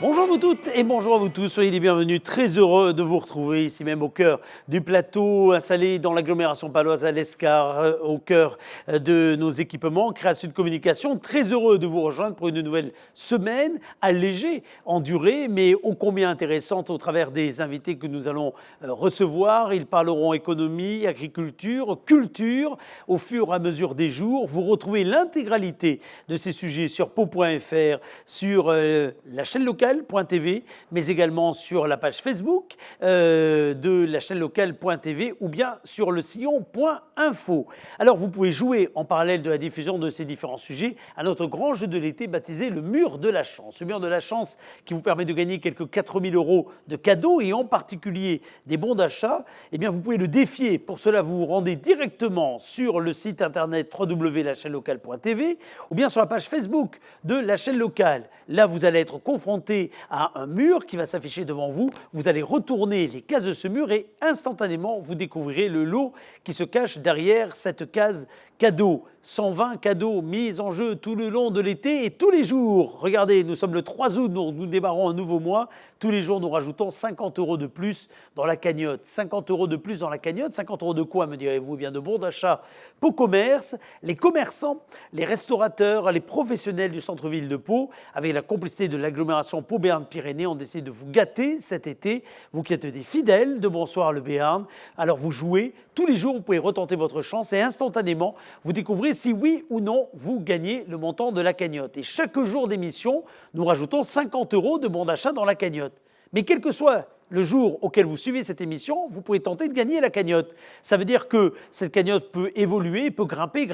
Bonjour à vous toutes et bonjour à vous tous, soyez les bienvenus, très heureux de vous retrouver ici même au cœur du plateau, installé dans l'agglomération paloise à l'Escar, au cœur de nos équipements, création de communication, très heureux de vous rejoindre pour une nouvelle semaine, allégée en durée, mais ô combien intéressante au travers des invités que nous allons recevoir. Ils parleront économie, agriculture, culture, au fur et à mesure des jours. Vous retrouvez l'intégralité de ces sujets sur pau.fr, sur la chaîne locale, .tv, mais également sur la page Facebook de la chaîne locale.tv ou bien sur le sillon.info. Alors vous pouvez jouer en parallèle de la diffusion de ces différents sujets à notre grand jeu de l'été baptisé le mur de la chance. Le mur de la chance qui vous permet de gagner quelques 4000 € de cadeaux et en particulier des bons d'achat. Eh bien vous pouvez le défier. Pour cela vous vous rendez directement sur le site internet www.lachaînelocale.tv ou bien sur la page Facebook de la chaîne locale. Là vous allez être confronté à un mur qui va s'afficher devant vous. Vous allez retourner les cases de ce mur et instantanément, vous découvrirez le lot qui se cache derrière cette case cadeau. 120 cadeaux mis en jeu tout le long de l'été et tous les jours. Regardez, nous sommes le 3 août, nous démarrons un nouveau mois. Tous les jours, nous rajoutons 50 € de plus dans la cagnotte. 50 € de plus dans la cagnotte. 50 € de quoi, me direz-vous? Eh bien, de bons d'achat Pau Commerce, les commerçants, les restaurateurs, les professionnels du centre-ville de Pau, avec la complicité de l'agglomération Pau-Béarn-Pyrénées, ont décidé de vous gâter cet été. Vous qui êtes des fidèles de Bonsoir le Béarn, alors vous jouez. Tous les jours, vous pouvez retenter votre chance et instantanément, vous découvrez si oui ou non vous gagnez le montant de la cagnotte. Et chaque jour d'émission, nous rajoutons 50 € de bons d'achat dans la cagnotte. Mais quel que soit le jour auquel vous suivez cette émission, vous pouvez tenter de gagner la cagnotte. Ça veut dire que cette cagnotte peut évoluer, peut grimper.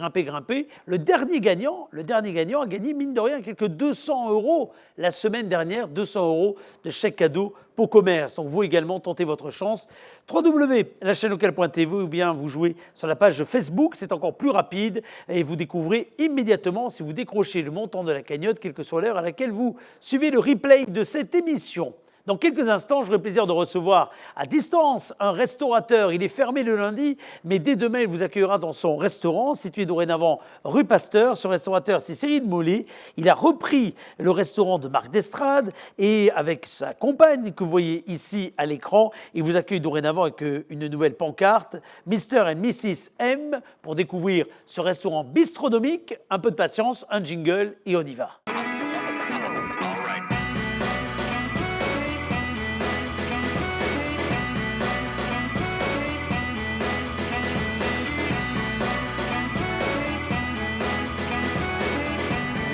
Le dernier gagnant a gagné, mine de rien, quelques 200 € la semaine dernière, 200 € de chèque cadeau Pau Commerce. Donc vous également, tentez votre chance. www.lachaînelocale.tv ou bien vous jouez sur la page Facebook, c'est encore plus rapide et vous découvrez immédiatement si vous décrochez le montant de la cagnotte, quelle que soit l'heure à laquelle vous suivez le replay de cette émission. Dans quelques instants, j'aurai le plaisir de recevoir à distance un restaurateur. Il est fermé le lundi, mais dès demain, il vous accueillera dans son restaurant, situé dorénavant rue Pasteur. Ce restaurateur, c'est Cyril Mollet. Il a repris le restaurant de Marc d'Estrade et avec sa compagne que vous voyez ici à l'écran, il vous accueille dorénavant avec une nouvelle pancarte, Mr. and Mrs. M, pour découvrir ce restaurant bistronomique. Un peu de patience, un jingle et on y va.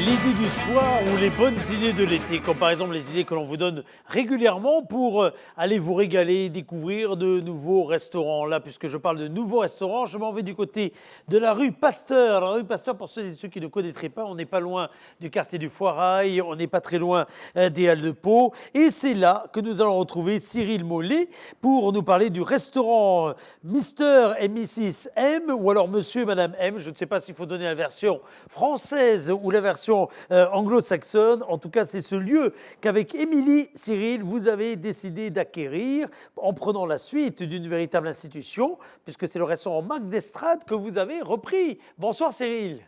L'idée du soir ou les bonnes idées de l'été, comme par exemple les idées que l'on vous donne régulièrement pour aller vous régaler, découvrir de nouveaux restaurants. Là, puisque je parle de nouveaux restaurants, je m'en vais du côté de la rue Pasteur. La rue Pasteur, pour ceux et ceux qui ne connaîtraient pas, on n'est pas loin du quartier du Foirail, on n'est pas très loin des Halles de Pau. Et c'est là que nous allons retrouver Cyril Mollet pour nous parler du restaurant Mr. et Mrs. M, ou alors Monsieur et Madame M. Je ne sais pas s'il faut donner la version française ou la version anglo-saxonne. En tout cas, c'est ce lieu qu'avec Émilie, Cyril, vous avez décidé d'acquérir en prenant la suite d'une véritable institution, puisque c'est le restaurant Marc d'Estrade que vous avez repris. Bonsoir Cyril.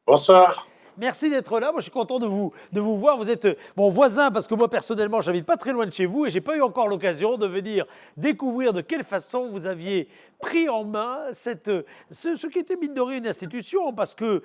Bonsoir. Merci d'être là. Moi, je suis content de vous voir. Vous êtes mon voisin parce que moi, personnellement, j'habite pas très loin de chez vous et j'ai pas eu encore l'occasion de venir découvrir de quelle façon vous aviez pris en main ce qui était mine de rien une institution parce que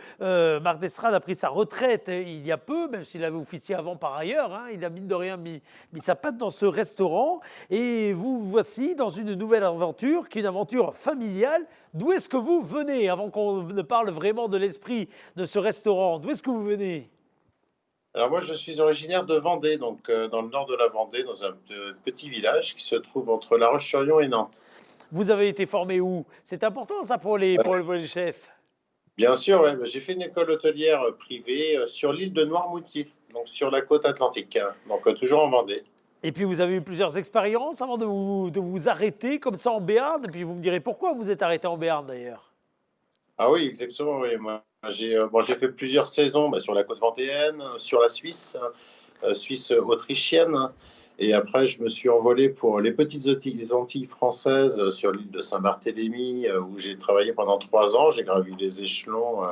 Marc d'Estrade a pris sa retraite il y a peu, même s'il avait officié avant par ailleurs. Hein, il a mine de rien mis sa patte dans ce restaurant et vous voici dans une nouvelle aventure qui est une aventure familiale. D'où est-ce que vous venez, avant qu'on ne parle vraiment de l'esprit de ce restaurant? D'où est-ce que vous venez? Alors moi, je suis originaire de Vendée, donc dans le nord de la Vendée, dans un petit village qui se trouve entre La Roche-sur-Yon et Nantes. Vous avez été formé où? C'est important ça pour les chefs. Bien sûr, ouais, j'ai fait une école hôtelière privée sur l'île de Noirmoutier, donc sur la côte atlantique, hein, donc toujours en Vendée. Et puis vous avez eu plusieurs expériences avant de vous arrêter comme ça en Béarn. Et puis vous me direz pourquoi vous êtes arrêté en Béarn d'ailleurs. Ah oui, exactement, oui. Moi, j'ai fait plusieurs saisons sur la côte vendéenne, sur la Suisse, Suisse autrichienne. Et après, je me suis envolé pour les petites Antilles françaises sur l'île de Saint-Barthélemy, où j'ai travaillé pendant 3 ans. J'ai gravi les échelons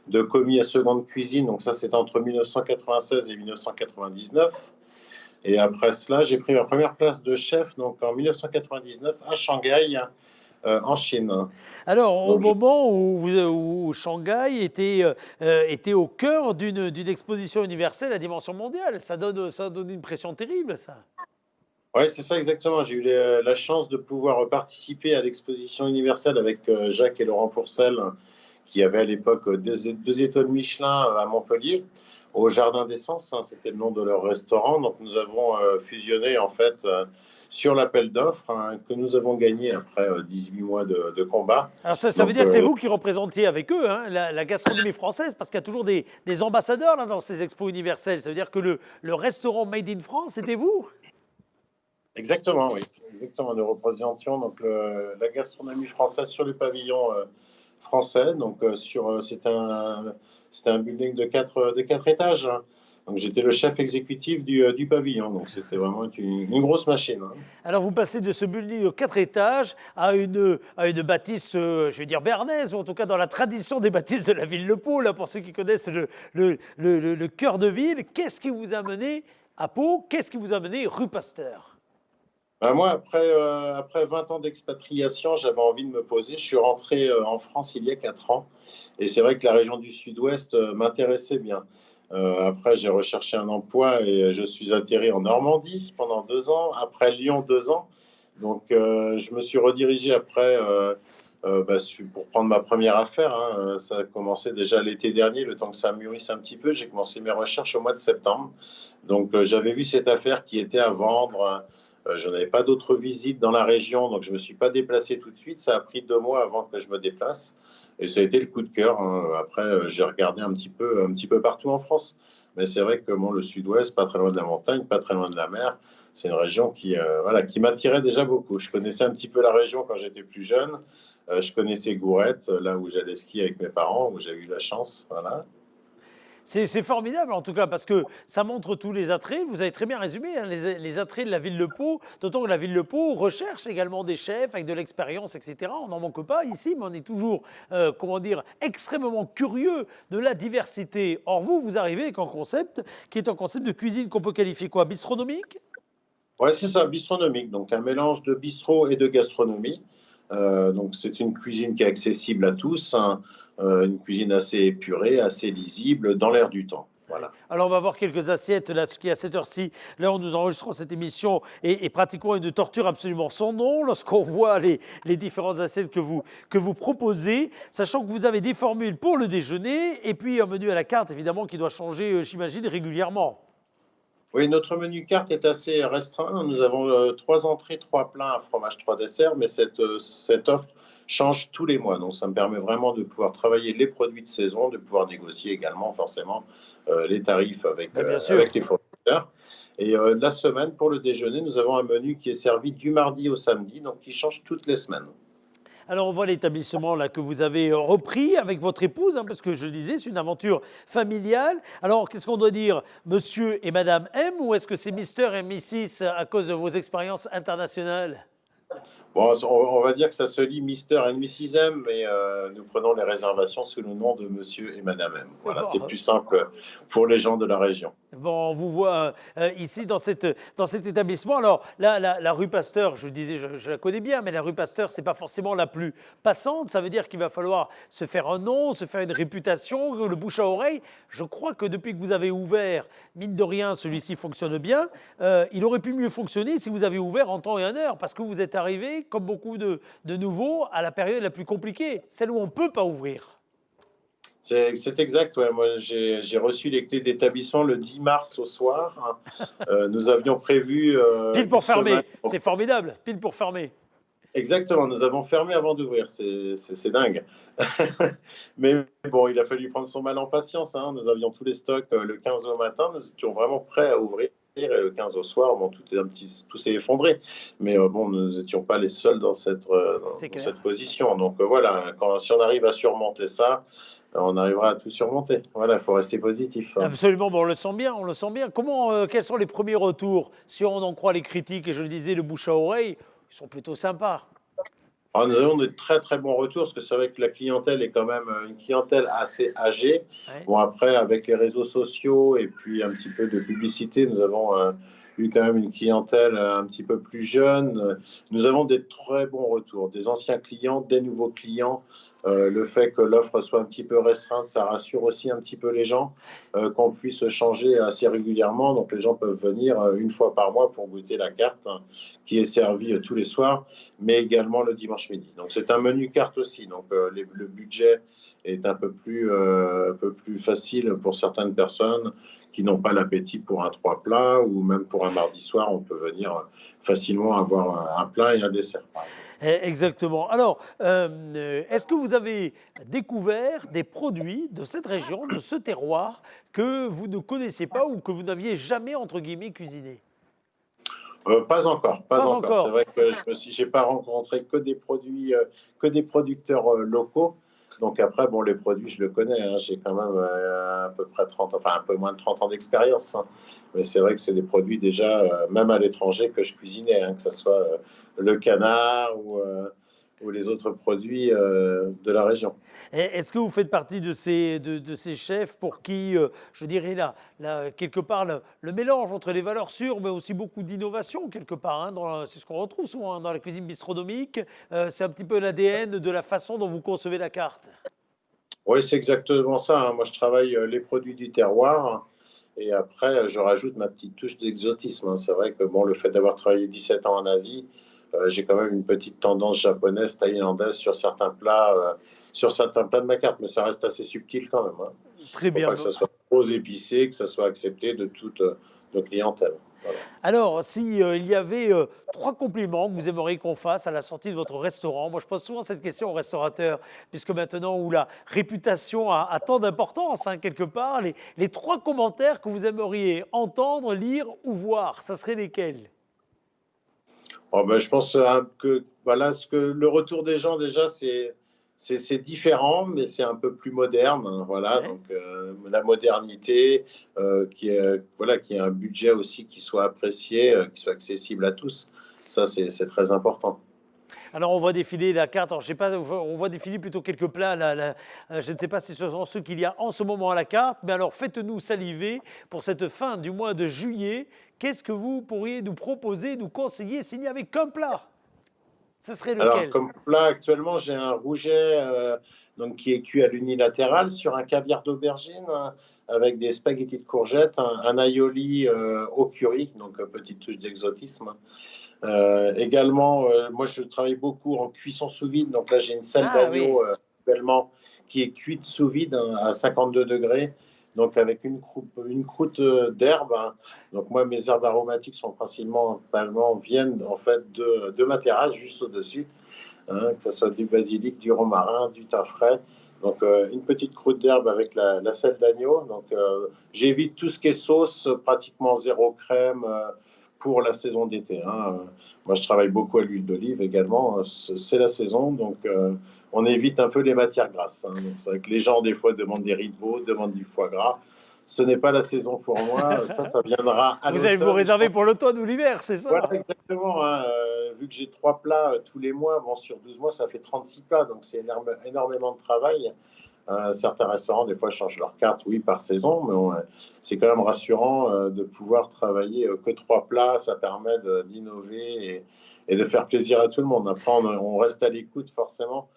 de commis à seconde cuisine. Donc ça, c'était entre 1996 et 1999. Et après cela, j'ai pris ma première place de chef donc en 1999 à Shanghai, en Chine. Alors, au Donc, moment où Shanghai était au cœur d'une exposition universelle à dimension mondiale, ça donne une pression terrible, ça. ouais, c'est ça exactement. J'ai eu la chance de pouvoir participer à l'exposition universelle avec Jacques et Laurent Pourcel, qui avaient à l'époque deux étoiles Michelin à Montpellier, au Jardin d'Essence, hein, c'était le nom de leur restaurant. Donc nous avons fusionné en fait sur l'appel d'offres, hein, que nous avons gagné après 18 mois de combat. Alors, ça veut Donc dire que c'est vous qui représentiez avec eux, hein, la gastronomie française, parce qu'il y a toujours des ambassadeurs là, dans ces expos universelles. Ça veut dire que le restaurant Made in France, c'était vous? exactement, oui. Exactement, nous représentions donc la gastronomie française sur le pavillon français. Donc c'était un building de quatre étages, hein. Donc j'étais le chef exécutif du pavillon. Donc c'était vraiment une grosse machine, hein. Alors, vous passez de ce building de 4 étages à une bâtisse, je vais dire bernaise, ou en tout cas dans la tradition des bâtisses de la ville de Pau, là, pour ceux qui connaissent le cœur de ville. Qu'est-ce qui vous a mené à Pau? Qu'est-ce qui vous a mené rue Pasteur? Ben moi, après 20 ans d'expatriation, j'avais envie de me poser. Je suis rentré en France il y a 4 ans. Et c'est vrai que la région du Sud-Ouest m'intéressait bien. Après, j'ai recherché un emploi et je suis atterri en Normandie pendant 2 ans. Après Lyon, 2 ans. Donc, je me suis redirigé après pour prendre ma première affaire, hein. Ça a commencé déjà l'été dernier, le temps que ça mûrisse un petit peu. J'ai commencé mes recherches au mois de septembre. Donc, j'avais vu cette affaire qui était à vendre. Je n'avais pas d'autres visites dans la région, donc je ne me suis pas déplacé tout de suite. Ça a pris 2 mois avant que je me déplace. Et ça a été le coup de cœur, hein. Après, j'ai regardé un petit peu partout en France. Mais c'est vrai que bon, le sud-ouest, pas très loin de la montagne, pas très loin de la mer, c'est une région voilà, qui m'attirait déjà beaucoup. Je connaissais un petit peu la région quand j'étais plus jeune. Je connaissais Gourette, là où j'allais skier avec mes parents, où j'ai eu la chance. Voilà. C'est formidable en tout cas parce que ça montre tous les attraits. Vous avez très bien résumé hein, les attraits de la ville de Pau, d'autant que la ville de Pau recherche également des chefs avec de l'expérience, etc. On n'en manque pas ici, mais on est toujours, comment dire, extrêmement curieux de la diversité. Or vous, vous arrivez avec un concept qui est un concept de cuisine qu'on peut qualifier quoi? Bistronomique? Ouais, c'est ça, bistronomique. Donc, un mélange de bistrot et de gastronomie. Donc, c'est une cuisine qui est accessible à tous, hein. Une cuisine assez épurée, assez lisible, dans l'air du temps. Ouais. Voilà. Alors on va voir quelques assiettes là, ce qui à cette heure-ci, là où nous enregistrons cette émission, est pratiquement une torture absolument sans nom lorsqu'on voit les différentes assiettes que vous proposez, sachant que vous avez des formules pour le déjeuner et puis un menu à la carte évidemment qui doit changer, j'imagine, régulièrement. Oui, notre menu carte est assez restreint. Nous avons 3 entrées, 3 plats, un fromage, 3 desserts, mais cette offre change tous les mois. Donc, ça me permet vraiment de pouvoir travailler les produits de saison, de pouvoir négocier également forcément les tarifs Ben, bien avec sûr. les fournisseurs. Et la semaine, pour le déjeuner, nous avons un menu qui est servi du mardi au samedi, donc qui change toutes les semaines. Alors on voit l'établissement là que vous avez repris avec votre épouse, hein, parce que je le disais, c'est une aventure familiale. Alors qu'est-ce qu'on doit dire, Monsieur et Madame M, ou est-ce que c'est Mister et Mrs à cause de vos expériences internationales? Bon, on va dire que ça se lit Mister and Mrs. M, mais nous prenons les réservations sous le nom de Monsieur et Madame M. Voilà, c'est Bon, plus simple pour les gens de la région. bon, on vous voit ici dans cet établissement. Alors, la rue Pasteur, je disais, je la connais bien, mais la rue Pasteur, c'est pas forcément la plus passante. Ça veut dire qu'il va falloir se faire un nom, se faire une réputation, le bouche à oreille. Je crois que depuis que vous avez ouvert, mine de rien, celui-ci fonctionne bien. Il aurait pu mieux fonctionner si vous avez ouvert en temps et en heure, parce que vous êtes arrivé, comme beaucoup de nouveaux, à la période la plus compliquée, celle où on ne peut pas ouvrir. C'est exact, ouais. Moi, j'ai reçu les clés d'établissement le 10 mars au soir. Nous avions prévu Pile une pour semaine. fermer, c'est formidable, pile pour fermer. Exactement, nous avons fermé avant d'ouvrir. C'est dingue. Mais bon, il a fallu prendre son mal en patience, hein. Nous avions tous les stocks le 15 au matin. Nous étions vraiment prêts à ouvrir. Et le 15 au soir, bon, tout s'est effondré. Mais bon, nous n'étions pas les seuls C'est dans clair. cette position. Donc voilà, si on arrive à surmonter ça, on arrivera à tout surmonter. Voilà, il faut rester positif, hein. Absolument, bon, on le sent bien, on le sent bien. Comment, quels sont les premiers retours? Si on en croit les critiques, et je le disais, le bouche à oreille, ils sont plutôt sympas. Alors, nous avons de très très bons retours parce que c'est vrai que la clientèle est quand même une clientèle assez âgée. Ouais. Bon, après, avec les réseaux sociaux et puis un petit peu de publicité, nous avons eu quand même une clientèle un petit peu plus jeune. Nous avons des très bons retours, des anciens clients, des nouveaux clients. Le fait que l'offre soit un petit peu restreinte, ça rassure aussi un petit peu les gens, qu'on puisse changer assez régulièrement. Donc les gens peuvent venir une fois par mois pour goûter la carte, hein, qui est servie tous les soirs, mais également le dimanche midi. Donc c'est un menu carte aussi. Donc le budget est un peu plus facile pour certaines personnes qui n'ont pas l'appétit pour un trois plats, ou même pour un mardi soir, on peut venir facilement avoir un plat et un dessert, par exemple. Exactement. Alors, est-ce que vous avez découvert des produits de cette région, de ce terroir, que vous ne connaissiez pas ou que vous n'aviez jamais, entre guillemets, cuisiné? Pas encore, pas Pas encore. C'est encore. vrai que j'ai pas rencontré que des produits, que des producteurs locaux. Donc après, bon, les produits, je le connais, hein. J'ai quand même à peu près 30, enfin un peu moins de 30 ans d'expérience, hein. Mais c'est vrai que c'est des produits déjà, même à l'étranger, que je cuisinais, hein, que ce soit le canard ou les autres produits de la région. Est-ce que vous faites partie de ces chefs pour qui, je dirais là, quelque part, le mélange entre les valeurs sûres, mais aussi beaucoup d'innovation, quelque part, hein, c'est ce qu'on retrouve souvent hein, dans la cuisine bistronomique, c'est un petit peu l'ADN de la façon dont vous concevez la carte. Oui, c'est exactement ça, hein. Moi, je travaille les produits du terroir. Et après, je rajoute ma petite touche d'exotisme, hein. C'est vrai que bon, le fait d'avoir travaillé 17 ans en Asie, j'ai quand même une petite tendance japonaise, thaïlandaise sur certains plats de ma carte, mais ça reste assez subtil quand même, hein. Très Faut bien. pas que ça soit trop épicé, que ça soit accepté de toute nos clientèle. Voilà. Alors, si, il y avait trois compliments que vous aimeriez qu'on fasse à la sortie de votre restaurant, moi je pose souvent cette question aux restaurateurs, puisque maintenant où la réputation a tant d'importance, hein, quelque part, les trois commentaires que vous aimeriez entendre, lire ou voir, ça serait lesquels? Oh, ben, je pense que voilà, ce que le retour des gens déjà, c'est différent, mais c'est un peu plus moderne, hein. Voilà, Ouais. donc la modernité, voilà, qui a un budget aussi qui soit apprécié, qui soit accessible à tous. Ça, c'est très important. Alors, on voit défiler la carte. Alors, je sais pas, on voit défiler plutôt quelques plats. Je ne sais pas si ce sont ceux qu'il y a en ce moment à la carte, mais alors faites-nous saliver pour cette fin du mois de juillet. Qu'est-ce que vous pourriez nous proposer, nous conseiller s'il n'y avait qu'un plat? Ce serait Alors, lequel? comme plat, actuellement, j'ai un rouget donc, qui est cuit à l'unilatéral sur un caviar d'aubergine, avec des spaghettis de courgettes, un aioli au curry, donc petite touche d'exotisme. Également, moi, je travaille beaucoup en cuisson sous vide. Donc là, j'ai une selle Ah oui. d'agneau actuellement qui est cuite sous vide, hein, à 52 degrés, donc avec une croûte d'herbe, hein. Donc moi, mes herbes aromatiques sont principalement viennent en fait de ma terrasse juste au-dessus, hein, que ce soit du basilic, du romarin, du thym frais. Donc une petite croûte d'herbe avec la selle d'agneau. Donc j'évite tout ce qui est sauce, pratiquement zéro crème pour la saison d'été, hein. Moi, je travaille beaucoup à l'huile d'olive également. C'est la saison, donc on évite un peu les matières grasses, hein. Donc c'est vrai que les gens des fois demandent des riz de veau, demandent du foie gras. Ce n'est pas la saison pour moi. Ça viendra à Vous allez vous l'automne. Je réserver pense. pour l'automne ou l'hiver, c'est Voilà, ça? exactement, hein. Vu que j'ai trois plats tous les mois, bon, sur 12 mois, ça fait 36 plats, donc c'est énormément de travail. Certains restaurants, des fois, changent leur carte, oui, par saison, mais c'est quand même rassurant de pouvoir travailler que trois plats. Ça permet d'innover et de faire plaisir à tout le monde. Après, on reste à l'écoute, forcément.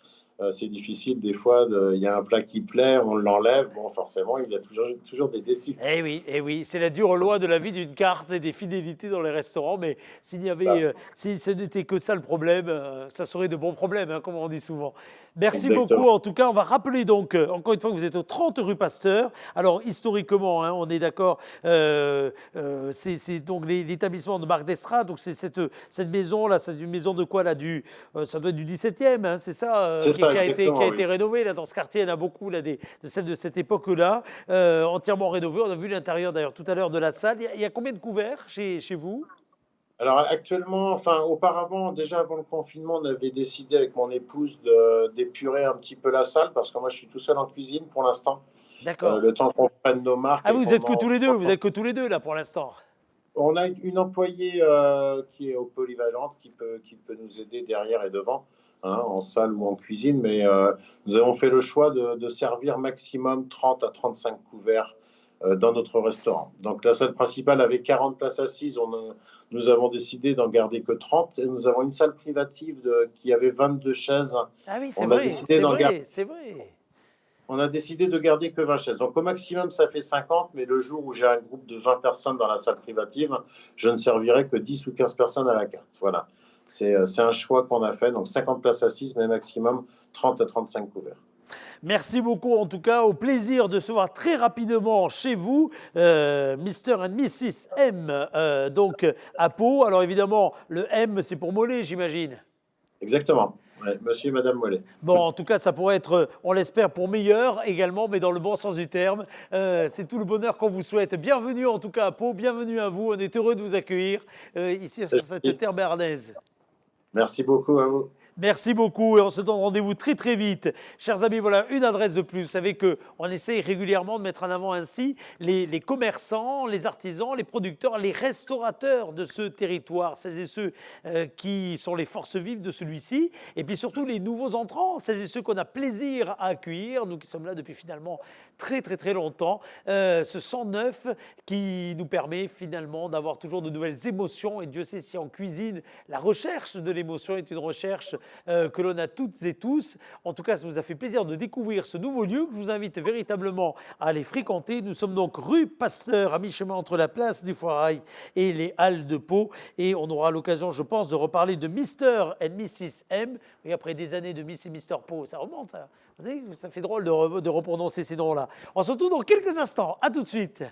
C'est difficile, des fois, il y a un plat qui plaît, on l'enlève. Bon, forcément, il y a toujours des déçus. Eh oui, c'est la dure loi de la vie d'une carte et des fidélités dans les restaurants. Mais si ce n'était que ça le problème, ça serait de bons problèmes, hein, comme on dit souvent. Merci Exactement. beaucoup. En tout cas, on va rappeler donc, encore une fois, que vous êtes au 30 rue Pasteur. Alors, historiquement, hein, on est d'accord, c'est donc l'établissement de Marc d'Estrade. Donc, c'est cette maison-là, c'est une maison de quoi là ça doit être du 17e, hein, c'est ça, C'est ça, qui a exactement, été oui. rénové. Là, dans ce quartier, il y en a beaucoup là, de celles de cette époque-là, entièrement rénové. On a vu l'intérieur d'ailleurs tout à l'heure de la salle. Il y a combien de couverts chez vous? Alors actuellement, enfin auparavant, déjà avant le confinement, on avait décidé avec mon épouse d'épurer un petit peu la salle parce que moi je suis tout seul en cuisine pour l'instant. D'accord. Le temps qu'on prenne nos marques Ah, et vous qu'on êtes que en... tous les deux, vous êtes que tous les deux là pour l'instant. On a une employée qui est au polyvalente qui peut nous aider derrière et devant, hein, en salle ou en cuisine, mais nous avons fait le choix de servir maximum 30 à 35 couverts dans notre restaurant. Donc la salle principale avait 40 places assises, nous avons décidé d'en garder que 30 et nous avons une salle privative qui avait 22 chaises. Ah oui, c'est On a vrai, décidé c'est d'en garder. vrai, c'est vrai. On a décidé de garder que 20 chaises. Donc au maximum, ça fait 50, mais le jour où j'ai un groupe de 20 personnes dans la salle privative, je ne servirai que 10 ou 15 personnes à la carte. Voilà. C'est un choix qu'on a fait. Donc 50 places assises, mais maximum 30 à 35 couverts. Merci beaucoup en tout cas, au plaisir de se voir très rapidement chez vous, Mr. and Mrs. M, donc à Pau. Alors évidemment, le M c'est pour Mollet, j'imagine. Exactement. Ouais, monsieur et madame Mollet. Bon, en tout cas, ça pourrait être, on l'espère, pour meilleur également, mais dans le bon sens du terme. C'est tout le bonheur qu'on vous souhaite. Bienvenue en tout cas à Pau, bienvenue à vous. On est heureux de vous accueillir ici sur cette terre bernaise. Merci beaucoup à vous. Merci beaucoup et on se donne rendez-vous très très vite. Chers amis, voilà une adresse de plus. Vous savez qu'on essaye régulièrement de mettre en avant ainsi les commerçants, les artisans, les producteurs, les restaurateurs de ce territoire, celles et ceux qui sont les forces vives de celui-ci, et puis surtout les nouveaux entrants, celles et ceux qu'on a plaisir à accueillir, nous qui sommes là depuis finalement très très très longtemps. Ce 109 qui nous permet finalement d'avoir toujours de nouvelles émotions, et Dieu sait si en cuisine, la recherche de l'émotion est une recherche que l'on a toutes et tous. En tout cas, ça nous a fait plaisir de découvrir ce nouveau lieu que je vous invite véritablement à aller fréquenter. Nous sommes donc rue Pasteur, à mi-chemin entre la place du Foirail et les Halles de Pau. Et on aura l'occasion, je pense, de reparler de Mr. and Mrs. M. Et après des années de Miss et Mr. Pau, ça remonte. Hein. Vous savez, ça fait drôle de reprononcer ces noms-là. On se retrouve dans quelques instants. À tout de suite.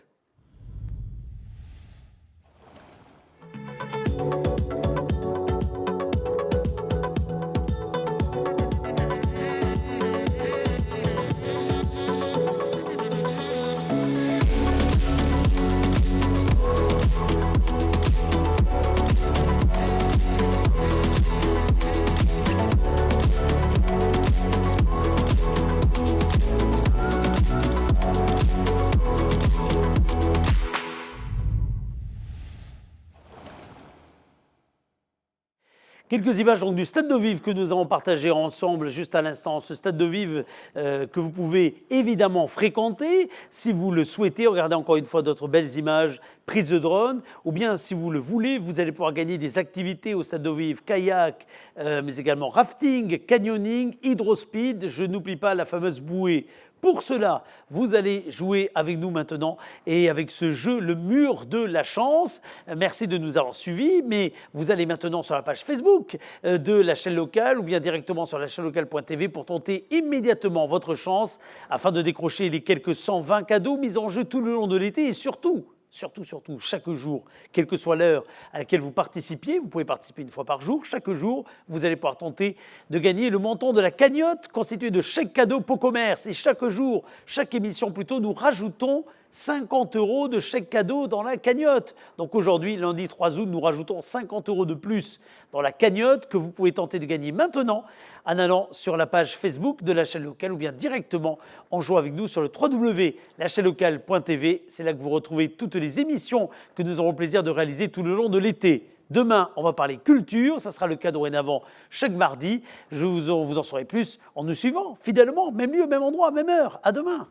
Quelques images donc, du Stade d'Eau Vive que nous avons partagé ensemble juste à l'instant. Ce Stade d'Eau Vive que vous pouvez évidemment fréquenter si vous le souhaitez. Regardez encore une fois d'autres belles images, prises de drone. Ou bien si vous le voulez, vous allez pouvoir gagner des activités au Stade d'Eau Vive, kayak, mais également rafting, canyoning, hydrospeed. Je n'oublie pas la fameuse bouée. Pour cela, vous allez jouer avec nous maintenant et avec ce jeu, le mur de la chance. Merci de nous avoir suivis, mais vous allez maintenant sur la page Facebook de la chaîne locale ou bien directement sur la chaîne locale.tv pour tenter immédiatement votre chance afin de décrocher les quelques 120 cadeaux mis en jeu tout le long de l'été et surtout, chaque jour, quelle que soit l'heure à laquelle vous participiez, vous pouvez participer une fois par jour, chaque jour, vous allez pouvoir tenter de gagner le montant de la cagnotte constitué de chèques cadeaux Pau Commerce. Et chaque jour, chaque émission plutôt, nous rajoutons 50 € de chèques cadeaux dans la cagnotte. Donc aujourd'hui, lundi 3 août, nous rajoutons 50 € de plus dans la cagnotte que vous pouvez tenter de gagner maintenant en allant sur la page Facebook de la chaîne locale ou bien directement en jouant avec nous sur le www.lachaînelocale.tv. C'est là que vous retrouvez toutes les émissions que nous aurons le plaisir de réaliser tout le long de l'été. Demain, on va parler culture, ça sera le cas dorénavant chaque mardi. Vous en saurez plus en nous suivant fidèlement, même lieu, même endroit, même heure. À demain.